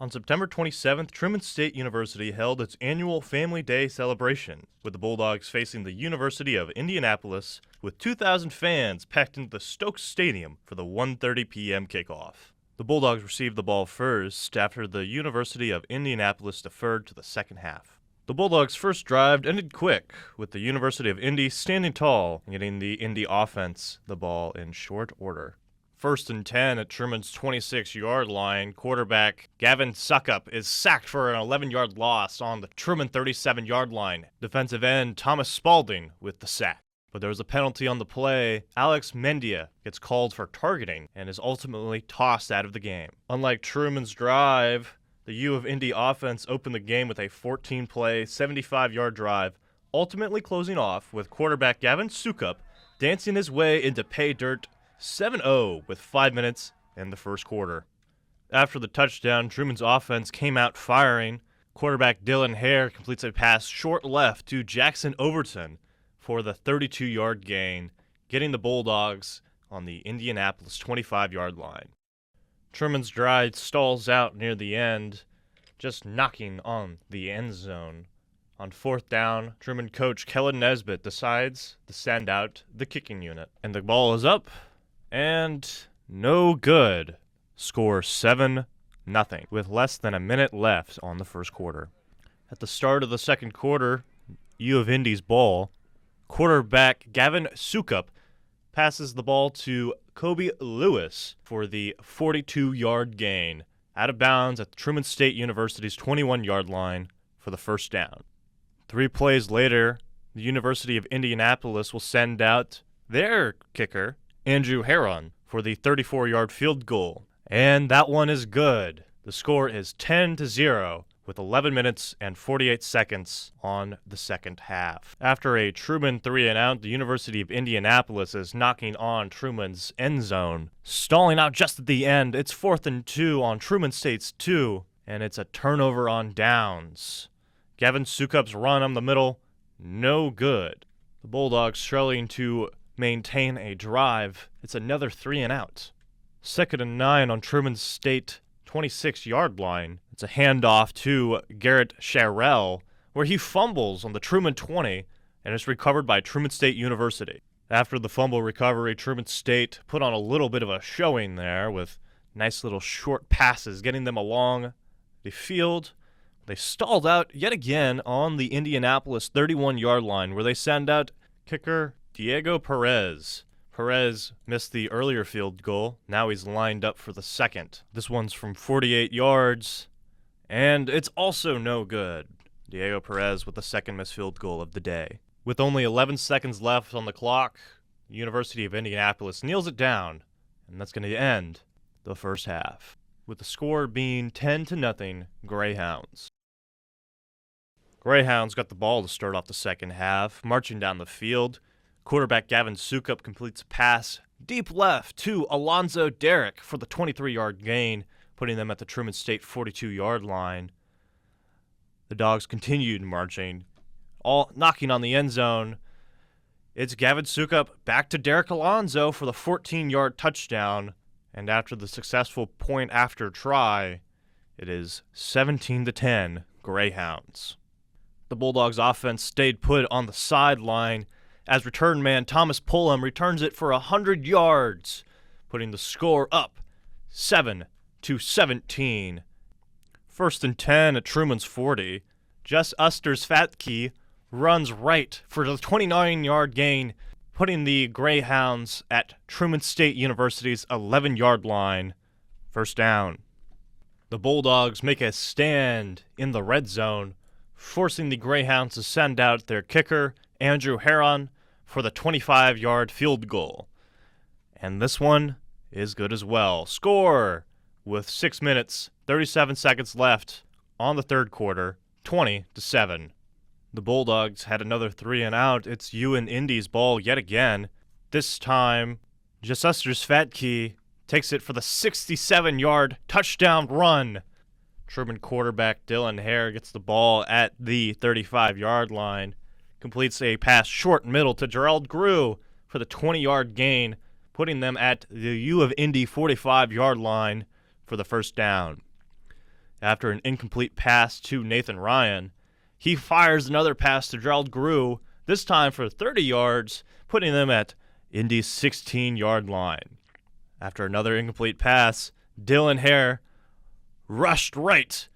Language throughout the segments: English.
On September 27th, Truman State University held its annual Family Day celebration, with the Bulldogs facing the University of Indianapolis, with 2,000 fans packed into the Stokes Stadium for the 1:30 p.m. kickoff. The Bulldogs received the ball first after the University of Indianapolis deferred to the second half. The Bulldogs' first drive ended quick, with the University of Indy standing tall and getting the Indy offense the ball in short order. 1st and 10 at Truman's 26-yard line, quarterback Gavin Suckup is sacked for an 11-yard loss on the Truman 37-yard line. Defensive end Thomas Spaulding with the sack. But there was a penalty on the play. Alex Mendia gets called for targeting and is ultimately tossed out of the game. Unlike Truman's drive, the U of Indy offense opened the game with a 14-play, 75-yard drive, ultimately closing off with quarterback Gavin Suckup dancing his way into pay dirt 7-0 with 5 minutes in the first quarter. After the touchdown, Truman's offense came out firing. Quarterback Dylan Hare completes a pass short left to Jackson Overton for the 32-yard gain, getting the Bulldogs on the Indianapolis 25-yard line. Truman's drive stalls out near the end, just knocking on the end zone. On 4th down, Truman coach Kellen Nesbitt decides to send out the kicking unit. And the ball is up, and no good. Score 7-0, with less than a minute left on the first quarter. At the start of the second quarter, U of Indy's ball, quarterback Gavin Suckup passes the ball to Kobe Lewis for the 42-yard gain, out of bounds at Truman State University's 21-yard line for the first down. 3 plays later, the University of Indianapolis will send out their kicker, Andrew Heron, for the 34-yard field goal. And that one is good. The score is 10-0 with 11 minutes and 48 seconds on the second half. After a Truman 3-and-out, the University of Indianapolis is knocking on Truman's end zone. Stalling out just at the end, it's 4th and 2 on Truman State's 2, and it's a turnover on downs. Gavin Suckup's run on the middle, no good. The Bulldogs struggling to maintain a drive. It's another 3-and-out. 2nd and 9 on Truman State 26-yard line. It's a handoff to Garrett Sharrell, where he fumbles on the Truman 20 and is recovered by Truman State University. After the fumble recovery, Truman State put on a little bit of a showing there with nice little short passes, getting them along the field. They stalled out yet again on the Indianapolis 31-yard line, where they send out kicker Diego Perez. Perez missed the earlier field goal. Now he's lined up for the second. This one's from 48 yards, and it's also no good. Diego Perez with the second missed field goal of the day. With only 11 seconds left on the clock, the University of Indianapolis kneels it down, and that's going to end the first half, with the score being 10-0 Greyhounds. Greyhounds got the ball to start off the second half, marching down the field. Quarterback Gavin Suckup completes a pass deep left to Alonzo Derrick for the 23-yard gain, putting them at the Truman State 42-yard line. The Dogs continued marching, all knocking on the end zone. It's Gavin Suckup back to Derrick Alonzo for the 14-yard touchdown, and after the successful point-after try, it is 17-10 Greyhounds. The Bulldogs offense stayed put on the sideline as return man Thomas Pullum returns it for 100 yards, putting the score up 7-17. 1st and 10 at Truman's 40. Jess Uster's Fatke runs right for the 29-yard gain, putting the Greyhounds at Truman State University's 11-yard line. First down. The Bulldogs make a stand in the red zone, forcing the Greyhounds to send out their kicker, Andrew Heron, for the 25-yard field goal. And this one is good as well. Score with 6 minutes, 37 seconds left on the third quarter, 20-7. The Bulldogs had another 3-and-out. It's U and Indy's ball yet again. This time, Jesuster's Fatke takes it for the 67-yard touchdown run. Truman quarterback Dylan Hare gets the ball at the 35-yard line, completes a pass short middle to Gerald Grew for the 20-yard gain, putting them at the U of Indy 45-yard line for the first down. After an incomplete pass to Nathan Ryan, he fires another pass to Gerald Grew, this time for 30 yards, putting them at Indy's 16-yard line. After another incomplete pass, Dylan Hare rushed right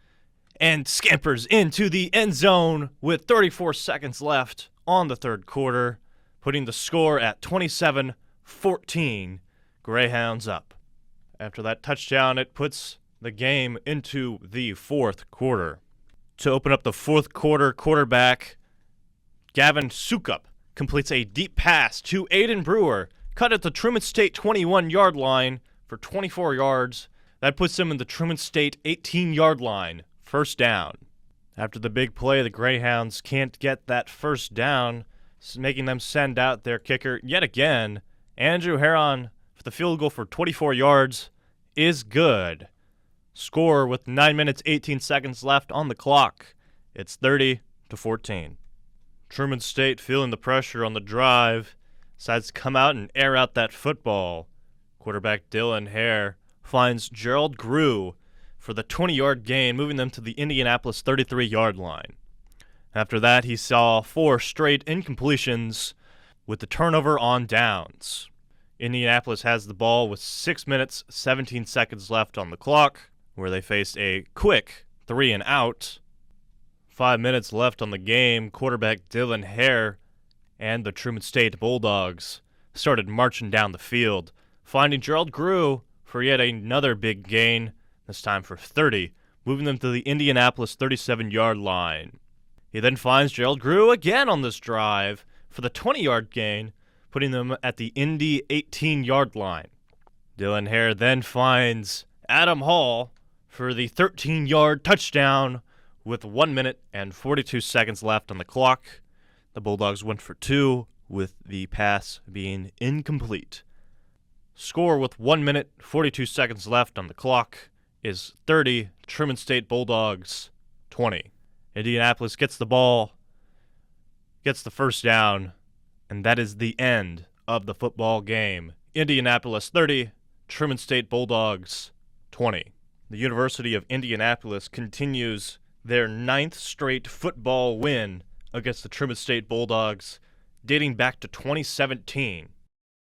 and scampers into the end zone with 34 seconds left on the third quarter, putting the score at 27-14, Greyhounds up. After that touchdown, it puts the game into the fourth quarter. To open up the fourth quarter, quarterback Gavin Sukup completes a deep pass to Aiden Brewer, cut at the Truman State 21-yard line for 24 yards. That puts him in the Truman State 18-yard line, first down. After the big play, the Greyhounds can't get that first down, making them send out their kicker yet again. Andrew Heron for the field goal for 24 yards is good. Score with 9 minutes 18 seconds left on the clock. It's 30-14. Truman State, feeling the pressure on the drive, decides to come out and air out that football. Quarterback Dylan Hare finds Gerald Grew for the 20-yard gain, moving them to the Indianapolis 33-yard line. After that, he saw 4 straight incompletions with the turnover on downs. Indianapolis has the ball with 6 minutes 17 seconds left on the clock, where they faced a quick 3-and-out. 5 minutes left on the game. Quarterback Dylan Hare and the Truman State Bulldogs started marching down the field, finding Gerald Grew for yet another big gain, this time for 30, moving them to the Indianapolis 37-yard line. He then finds Gerald Grew again on this drive for the 20-yard gain, putting them at the Indy 18-yard line. Dylan Hare then finds Adam Hall for the 13-yard touchdown with 1 minute and 42 seconds left on the clock. The Bulldogs went for 2, with the pass being incomplete. Score with 1 minute, 42 seconds left on the clock is 30, Truman State Bulldogs 20. Indianapolis gets the ball, gets the first down, and that is the end of the football game. Indianapolis 30, Truman State Bulldogs 20. The University of Indianapolis continues their 9th straight football win against the Truman State Bulldogs, dating back to 2017.